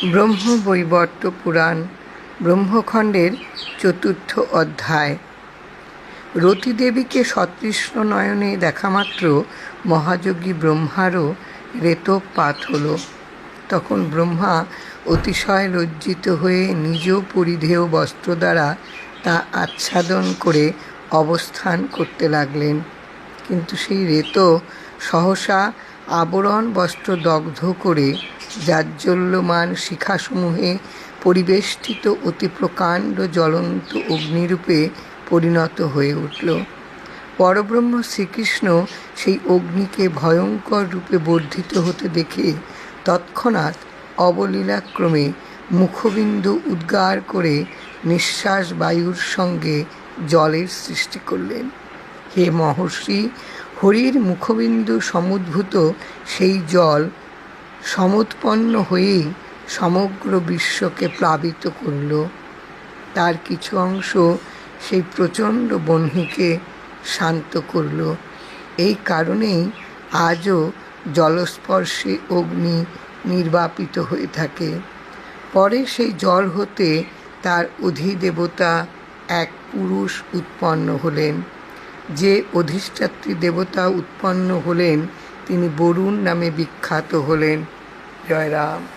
ব্রহ্মবৈবর্ত পুরাণ ব্রহ্মখণ্ডের ৪র্থ অধ্যায়। রতিদেবীকে সতৃষ্ণ নয়নে দেখামাত্র মহাযোগী ব্রহ্মারও রেতপাত হল। তখন ব্রহ্মা অতিশয় লজ্জিত হয়ে নিজ পরিধেয় বস্ত্র দ্বারা তা আচ্ছাদন করে অবস্থান করতে লাগলেন। কিন্তু সেই রেত সহসা আবরণ বস্ত্র দগ্ধ করে জাজ্বল্যমান শিখাসমূহে পরিবেষ্টিত অতি প্রকাণ্ড জ্বলন্ত অগ্নিরূপে পরিণত হয়ে উঠল। পরব্রহ্ম শ্রীকৃষ্ণ সেই অগ্নিকে ভয়ঙ্কর রূপে বর্ধিত হতে দেখে তৎক্ষণাৎ অবলীলাক্রমে মুখবিন্দু উদ্গার করে নিঃশ্বাস বায়ুর সঙ্গে জলের সৃষ্টি করলেন। হে মহর্ষি, হরির মুখবিন্দু সমুদ্ভূত সেই জল সমুৎপন্ন হয়েই সমগ্র বিশ্বকে প্লাবিত করল। তার কিছু অংশ সেই প্রচণ্ড বহ্নিকে শান্ত করল। এই কারণেই আজও জলস্পর্শে অগ্নি নির্বাপিত হয়ে থাকে। পরে সেই জল হতে তার অধিদেবতা এক পুরুষ উৎপন্ন হলেন। যে অধিষ্ঠাত্রী দেবতা উৎপন্ন হলেন তিনি বরুণ নামে বিখ্যাত হলেন। জয় রাম।